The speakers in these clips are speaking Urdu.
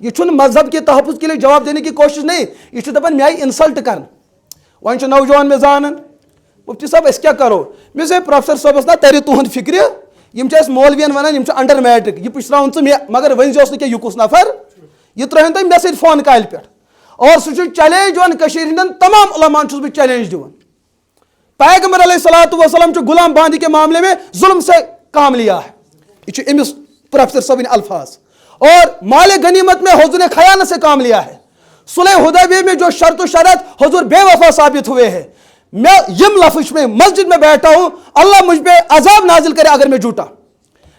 یہ مذہب کے تحفظ کے لیے جواب دینے کی کوشش نہیں، یہ دپان مے آئی انسلٹ کر ون نوجوان مے زانن مفتی صاحب اس کیا کرو مے پروفیسر صاحبس نا ترِ تہند فکر یم مولوین ونان یم انڈر میٹرک یہ پچھراون ژٕ مےٚ مگر ؤنزیوس نہٕ کینٛہہ یہ کُس نفر یہ ترٲیِن تُہۍ مےٚ سۭتۍ فون کالہِ پٮ۪ٹھ اور سُہ چھُ چیلینج دِوان کٔشیٖرِ ہٕنٛدٮ۪ن تمام علماہن چھُس بہٕ چیلینج دِوان پیغمبر علیہ الصلوۃ والسلام چھُ غلام باندی کے معاملے میں ظلم سے کام لیا ہے یہ چھُ أمِس پروفیسر صٲبٕنۍ الفاظ اور مال غنیمت میں حضور نے خیانت سے کام لیا ہے صلح حدیبیہ میں جو شرط و شرط حضور بے وفا ثابت ہوئے ہیں میں یم لفظ میں مسجد میں بیٹھا ہوں اللہ مجھ پہ عذاب نازل کرے اگر میں جھوٹا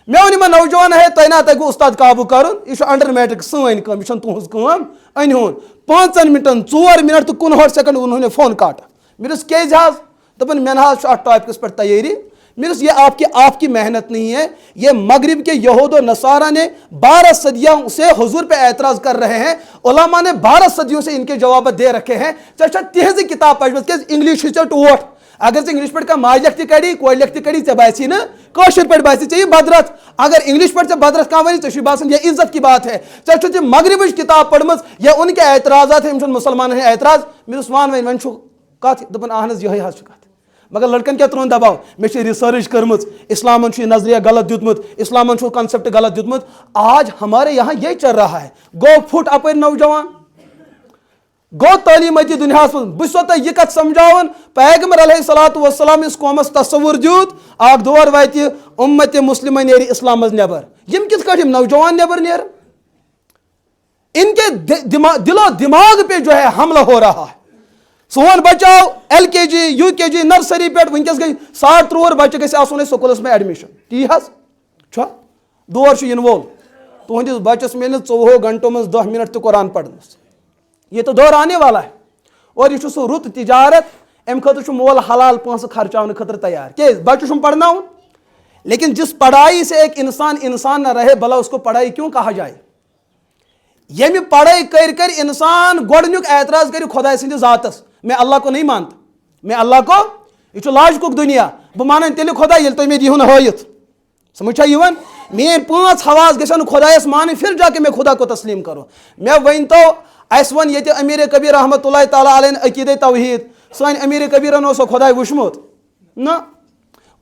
میں ون نوجوان ہے تہ نا تگو استاد قابو کرن یہ انڈر میٹرک سن کم یہ تہذ کم ان ہون 5 منٹن 4 منٹ تو 59 سیکنڈ انہوں نے فون کاٹا میرے کیز حاض دپن میں حاض ات ٹاپکس پہ تیاری میرے یہ آپ کی محنت نہیں ہے یہ مغرب کے یہود و نصارہ نے 12 صدیوں سے حضور پہ اعتراض کر رہے ہیں علماء نے 12 صدیوں سے ان کے جوابات دے رکھے ہیں چاچا تہذ کتاب پہ انگلش ٹوٹ اگر انگلش پہ ماج لکھ کڑی کور لکھ کڑی ے باسی نا کاشر پہ باسی ے بدرت اگر انگلش پہ بدرت کھانا ونی ے باسان یہ عزت کی بات ہے ے مغرب کتاب پڑھ یہ ان کے اعتراضات ہیں مسلمان ہند اعتراض میرے ون ون کت دپان اہن یہ کت مگر لڑکن کیا ترون دباؤ میں ریسرچ کرم اسلامن یہ نظریہ غلط دیتمت اسلامن کنسپٹ غلط دیتمت آج ہمارے یہاں یہ چل رہا ہے گو پھٹ اپر نوجوان گو تعلیمتی دنیا بس تہ یہ کت سمجھاون پیغمبر علیہ الصلوۃ والسلام اس قومس تصور دیت اخ دور وات امت مسلمہ نیری اسلام مز نبر یم کت کٹ نوجوان نبر نیر ان کے دل و دماغ پہ جو ہے حملہ ہو رہا ہے سون بچاؤ LKG UKG نرسری پہ ونکس گئی 3.5 بچہ گھس آسن سکولس میں ایڈمشن تی حس دور ین وول تہندس بچس مل 24 گھنٹوں من 10 منٹ تہ قرآن پڑھنس یہ تو دور آنے والا ہے اور یہ سہ رت تجارت ام خاطر مول حلال پونسہ خرچاؤن خاطر تیار کہ بچہ پڑھنا لیکن جس پڑھائی سے ایک انسان نہ رہے بھلا اس کو پڑھائی کیوں کہا جائے یم پڑھائی کر انسان گۄڈنیُک اعتراض کر خدا سندس ذاتس میں اللہ کو نہیں مانتا میں اللہ کو یہ لاجکُک دنیا بہ مان تیل خدا یل تھی مے دہن ہٲیِتھ سمجھا یوان مین 5 حواس گژھن خدایس مان پھر جا کے میں خدا کو تسلیم کرو میں ون تو اس ون یہ امیر کبیر رحمۃ اللہ تعالیٰ علیہ عقیدہ توحید سان امیر کبیرن اوسا خدا وچمت نا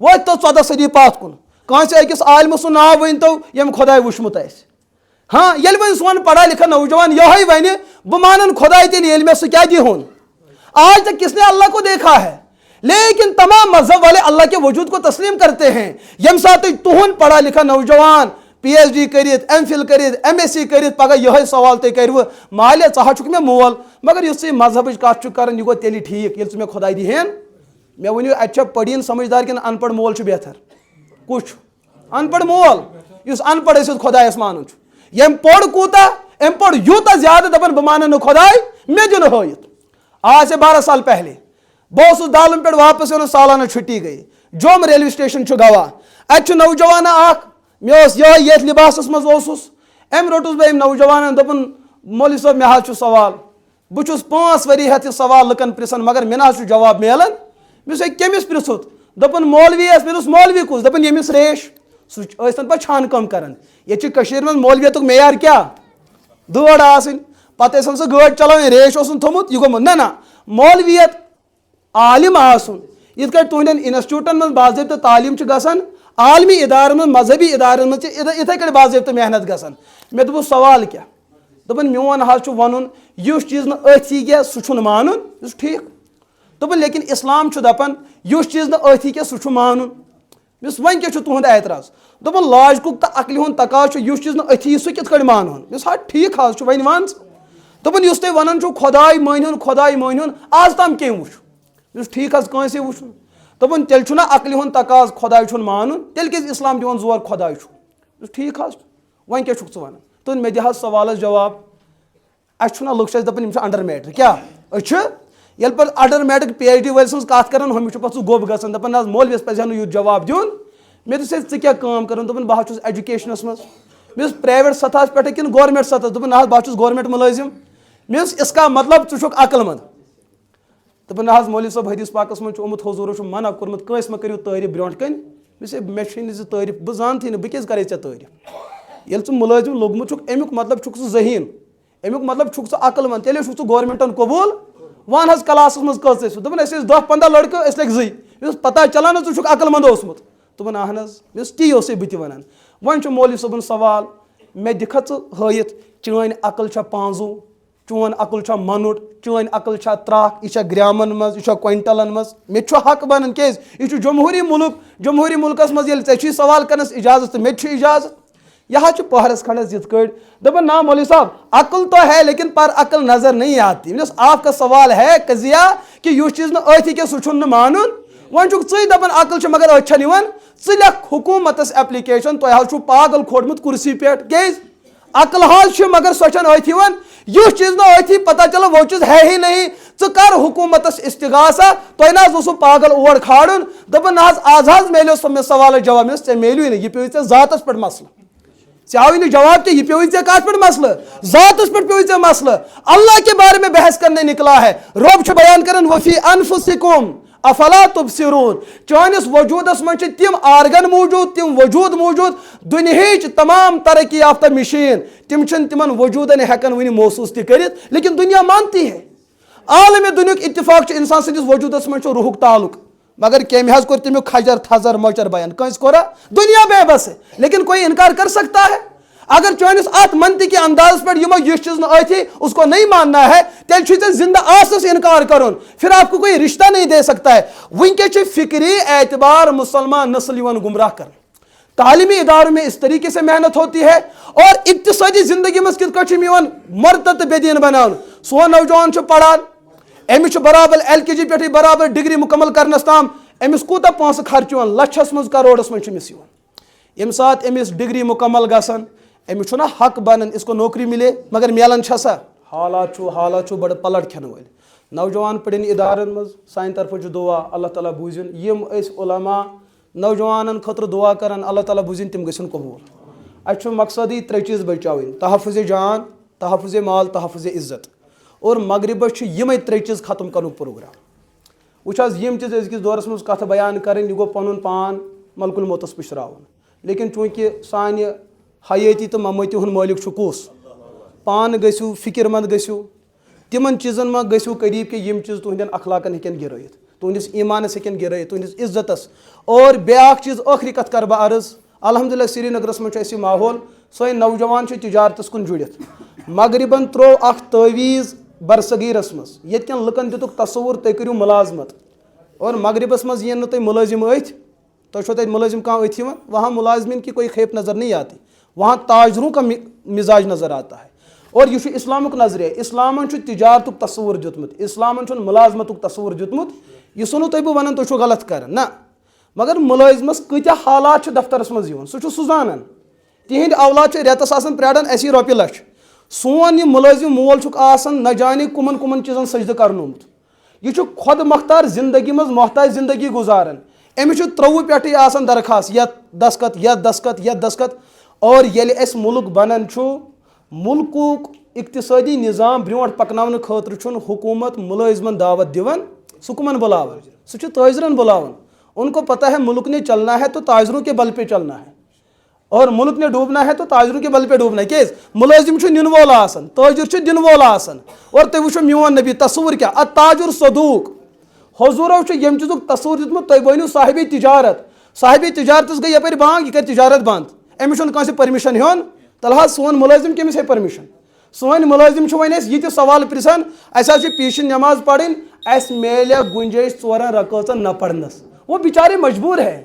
وہ تو 14 صدی پات کن کانس أکس عالم سن ناو ون تو یم خدا وچمت آسہِ ہاں یل ون سون پڑھا لکھا نوجوان یہ ون بہ مانن خدا تیل یل میں سہ کیا دہن آج تک کس نے اللہ کو دیکھا ہے لیکن تمام مذہب والے اللہ کے وجود کو تسلیم کرتے ہیں یم سات تہن پڑھا لکھا نوجوان PhD کرت MPhil کرت MSc کرت پگہ یہ سوال تھی کرو مالے ژٕ چھُکھ مےٚ مول مگر یُس ژٕ مذہبٕچ کتھ چھُکھ کران یہ گوٚو تیٚلہِ ٹھیٖک ییٚلہِ ژٕ مےٚ خۄداے دِہین مےٚ ؤنِو اَتہِ چھا پٔڑیٖن سمجھدار کِنہٕ ان پڑھ مول چھُ بہتر کُس چھُ ان پڑھ مول یُس ان پڑھ ٲسِتھ خۄدایس مانان چھُ یم پوڑ کوتا ام پوڑ یوتا زیادہ دپن بہ مان خدائے مے دن ہٲیِتھ آج سے 12 سال پہلے بہت دالن پہ واپس یون سالانہ چھٹی گئی جوم ریلوے سٹیشن گواہ ات نوجوان اخ یہ لباسس مز ام روٹس بہ نوجوان دپن مولوی صاحب مے حظ سوال بہس 5 ؤری ہتھ یہ سوال لکن پرژھان مگر مے نہ جواب ملان مس کمس پرژھت دپن مولوی مے دوس مولوی کس دپن یمس ریش سن پہ چھان کم کران یہ من مولویت معیار کیا دور آسن پتہ سہ گاڑی چلان ریش تھومت یہ گوٚمُت نہ مولویت عالم آسن یت کٹ تہندین انسٹیوٹن من باضابطہ تعلیم گژھان عالمی ادارن من مذہبی ادارن من اتھے کٹ باضابطہ محنت گژھان مے دوٚپُس سوال کیا دپن میون حظ ون یس چیز نتھی کیا سہ مانن یہ ٹھیک دپن لیکن اسلام دپان یس چیز نتھی کیا سہ مانن مس ون کیا تہد اعتراض دپن لاجکُک تو عقلہِ ہُنٛد تقاض یس چیز نتھی سہ کت کٹ مانہون مس ٹھیک حظ ون ون دپن یس تُہۍ ونان چھو خداے مٲنِہُن خداے مٲنِہُن آز تام کٔمۍ وُچھ مس ٹھیک حظ کٲنٛسے وُچھ دپن تیٚلہِ چھُنہ عقلہِ ہُنٛد تقاض خداے چھُن مانُن تیٚلہِ کیازِ اسلام دِوان زور خداے چھُ مس ٹھیک حظ وۄنۍ کیاہ چھُکھ ژٕ ونان تہٕ مےٚ دِ حظ سوالس جواب اَسہِ چھُنہ لُکھ چھِ اَسہِ دپان یِم چھِ انڈر میٹرک کیاہ أسۍ چھِ ییٚلہِ پتہٕ انڈر میٹرک PhD وٲلۍ سٕنٛز کتھ کران ہُمِس چھُ پتہٕ سُہ گوٚب گژھان دپان نہ حظ مولوِیس پزِ ہا نہٕ یُتھ جواب دیُن مےٚ دوٚپُس ژٕ کیاہ کٲم کران دپان بہٕ حظ چھُس ایجوکیشنس منٛز مےٚ دوٚپُس پرایویٹ سطحس پٮ۪ٹھ کِنہٕ گورمینٹ سطحس دپان نہ حظ بہٕ حظ چھُس گورمینٹ مُلٲزِم مےٚ دوٚپُس اس کا مطلب ژٕ چھُکھ عقل مند دپان نہ حظ مولوی صٲب حدیث پاکس منٛز چھُ آمُت حضوٗرو چھُ منع کوٚرمُت کٲنٛسہِ مہ کٔرِو تعٲریٖف برونٛٹھ کَنۍ مےٚ چھُے نہٕ ژٕ تعٲریٖف بہٕ زانتھٕے نہٕ بہٕ کیازِ کرے ژےٚ تعٲریٖف ییٚلہِ ژٕ مُلٲزِم لوٚگمُت چھُکھ امیُک مطلب چھُکھ ژٕ ذہیٖن امیک مطلب چھک ژٕ عقل مند تیٚلے چھُکھ ژٕ گورمنٹن قبوٗل وَن حظ کلاسس منٛز کٔژ ٲسِو دوٚپُن أسۍ ٲسۍ 10-15 لڑکہٕ أسۍ لٔگۍ زٕے مےٚ اوس پتہ چلان ژٕ چھُکھ عقل مند اوسمُت دوٚپُن اہن حظ مےٚ اوس تی اوسُے بہٕ تہِ وَنان وۄنۍ چھُ مولوی صٲبُن سوال مےٚ دِکھا ژٕ ہٲیِتھ چٲنۍ عقل چھا پانٛژوٗ چون عقل چھا مۄنُٹ چٲنۍ عقل چھا ترٛکھ یہِ چھا گرامن منٛز یہِ چھا کویِنٹلن منٛز مےٚ تہِ چھُ حق بنان کیازِ یہِ چھُ جمہوٗری مُلک جمہوٗری مُلکس منٛز ییٚلہِ ژےٚ چھُے سوال کرنس اجازت تہٕ مےٚ تہِ چھُ اجازت یہ حظ چھُ پہرس کھنڈس یِتھ کٲٹھۍ دپان نا مولوی صاحب عقل تو ہے لیکن پر عقل نظر نہیں آتی مےٚ دوٚپُس آپ کا سوال ہے قضیہ کہ یُس چیٖز نہٕ أتھۍ ہیٚکہِ سُہ چھُنہٕ مانُن وۄنۍ چھُکھ ژٕے دپان عقل چھِ مگر أتھۍ چھَنہٕ یِوان ژٕ لیکھ حکوٗمتس ایپلِکیشن تۄہہِ حظ چھُو پاگل کھوڑمُت کُرسی پٮ۪ٹھ کیازِ عقل حظ چھِ مگر سۄ چھَنہٕ أتھۍ یِوان یُس چیٖز نہٕ أتھی پتہ چلو وہ چیٖز ہے ہی نہیں ژٕ کر حکوٗمتس استغاثہ تۄہہِ نہ حظ اوسوُ پاگل اور کھالُن دوٚپُن نہ حظ آز حظ میلیو سُہ مےٚ سوالس جواب مےٚ دوٚپُس ژےٚ میلیوٕے نہٕ یہِ پیوٚوُے ژےٚ ذاتس پٮ۪ٹھ مسلہٕ ژےٚ آوٕے نہٕ جواب کینٛہہ یہِ پیوٚوُے ژےٚ کتھ پٮ۪ٹھ مسلہٕ ذاتس پٮ۪ٹھ پیوٚوُے ژےٚ مسلہٕ اللہ کے بارے میں بحث کرنے نکلا ہے رۄب چھُ بیان کران وفی انفسکم افلا تبصرون چٲنِس وجوٗدس منٛز چھِ تِم آرگن موٗجوٗد تِم وجوٗد موٗجوٗد دُنہِچ تمام ترقی یافتہ مشیٖن تِم چھِنہٕ تِمن وجوٗدن ہٮ۪کان وُنہِ محسوٗس تہِ کٔرِتھ لیکن دُنیا مانتی ہے عالمِ دُنیُک اتفاق چھُ انسان سٕنٛدِس وجوٗدس منٛز چھُ روحُک تعلق مگر کٔمۍ حظ کوٚر تمیُک کھجر تھزر مۄچر بیان کٲنٛسہِ کوٚرا دُنیا بے بس ہے لیکن کوئی انکار کر سکتا ہے اگر چٲنِس اتھ منطقی اندازس پٮ۪ٹھ یِمو یُس چیٖز نہٕ أتھی اس کو نہیں ماننا ہے تیٚلہِ چھُے ژےٚ زندہ آسنس انکار کرُن پھر آپ کو کوئی رشتہ نہیں دے سکتا ہے وٕنکیٚس چھِ فکری اعتبار مسلمان نسل یِوان گمراہ کرن تعلیمی اداروں میں اس طریقے سے محنت ہوتی ہے اور اقتصادی زندگی منٛز کِتھ کٲٹھۍ چھِ یِوان مرتد تہٕ بے دین بناونہٕ سون نوجوان چھُ پران أمِس چھُ برابر LKG پٮ۪ٹھٕے برابر ڈگری مُکمل کرنس تام أمِس کوٗتاہ پونٛسہٕ خرچ یِوان لچھس منٛز کروڑس منٛز چھُ أمِس یِوان ییٚمہِ ساتہٕ أمِس ڈگری مُکمل گژھان أمِس چھُنہ حق بنان اس کو نوکری ملے مگر میلان چھا سا حالات چھُ بڑٕ پلٹ کھٮ۪نہٕ وٲلۍ نوجوان پرن ادارن منٛز سانہِ طرفہٕ چھُ دعا اللہ تعالیٰ بوٗزِن یِم أسۍ علما نوجوانن خٲطرٕ دعا کران اللہ تعالیٰ بوٗزِن تِم گژھن قبوٗل اَسہِ چھُ مقصدٕے 3 چیٖز بچاوٕنۍ تحفظ جان تحفظ مال تحفظ عزت اور مغربس چھُ یِمے 3 چیٖز ختم کرنُک پروگرام وٕچھ حظ یِم چیٖز أزکِس دورس منٛز کتھ بیان کرٕنۍ یہِ گوٚو پنُن پان ملکُل موتس پُشراوُن لیکن چوٗنٛکہِ سانہِ حیٲتی تہٕ ممٲتی ہُنٛد مٲلِک چھُ کُس پانہٕ گٔژھِو فِکر مند گٔژھِو تِمن چیٖزن منٛز گٔژھِو قریٖب کہِ یِم چیٖز تُہنٛدٮ۪ن اخلاقن ہٮ۪کن گِرٲیِتھ تُہنٛدِس ایٖمانس ہٮ۪کن گِرٲیِتھ تُہنٛدِس عزتس اور بیٛاکھ چیٖز ٲخری کتھ کرٕ بہٕ عرض الحمدُاللہ سرینگرس منٛز چھُ اَسہِ یہِ ماحول سٲنۍ نوجوان چھِ تجارتس کُن جُڑِتھ مغربن تروو اکھ تعویٖز برصغیٖرس منٛز ییٚتہِ کٮ۪ن لُکن دِتُکھ تصوُر تُہۍ کٔرِو مُلازمت اور مغربس منٛز یِن نہٕ تۄہہِ مُلٲزِم أتھۍ تۄہہِ چھو تَتہِ مُلٲزِم کانٛہہ أتھۍ یِوان وہاں مُلازمین کی کوئی خیپ نظر نہیں آتی وہاں تاجروں کا مزاج نظر آتا ہے اور یہ اسلامک نظریہ اسلامن چھُ تجارتُک تصوُر دیُتمُت اسلامن چھُنہٕ مُلازمتُک تصوُر دیُتمُت یہِ چھُنہٕ تۄہہِ بہٕ وَنان تُہۍ چھِو غلط کران نہ مگر مُلٲزمس کۭتیاہ حالات چھِ دفترس منٛز یِوان سُہ چھُ سُہ زانان تِہنٛدۍ اولاد چھِ رٮ۪تس آسان پرٛاران اَسہِ یی رۄپیہِ لچھ سون یہِ مُلٲزِم مول چھُکھ آسان نہ جانے کُمن کُمن چیٖزن سجدٕ کرنومُت یہِ چھُ خۄد مۄختار زندگی منٛز محتاج زندگی گُزاران أمِس چھُ 3 پٮ۪ٹھٕے آسان درخاست یتھ دسخت یتھ دسخت یتھ دسخت اور ییٚلہِ اَسہِ مُلک بنان چھُ مُلکُک اقتصٲدی نظام برونٛٹھ پکناونہٕ خٲطرٕ چھُنہٕ حکوٗمت مُلٲزمن دعوت دِوان سُہ کٕمن بُلاوان سُہ چھُ تٲجرن بُلاوان ان کو پتہ ہے ملک نے چلنا ہے تو تاجروں کے بل پہ چلنا ہے اور ملک نے ڈوبنا ہے تو تاجروں کے بل پہ ڈوبنا ہے کیٛازِ مُلٲزِم چھُ نِنہٕ وول آسان تٲجر چھُ دِنہٕ وول آسان اور تُہۍ وٕچھِو میون نبی تصوُر کیٛاہ التاجر صدوق حضوٗرو چھُ ییٚمہِ چیٖزُک تصوُر دیُتمُت تُہۍ ؤنِو صاحبِ تجارت صاحبِ تجارتس گٔے یپٲرۍ بانٛگ یہِ کرِ تجارت بنٛد أمِس چھُنہٕ کٲنٛسہِ پٔرمِشن ہیوٚن تلہٕ حظ سون مُلٲزِم کٔمِس ہیٚیہِ پٔرمِشن سٲنۍ مُلٲزِم چھِ وۄنۍ اَسہِ یہِ تہِ سوال پرژھان اَسہِ حظ چھِ پیٖشہِ نٮ۪ماز پرٕنۍ اَسہِ میلیٛا گُنجٲیِش 4 رکٲژن نہ پرنس وہ بیچارے مجبوٗر ہے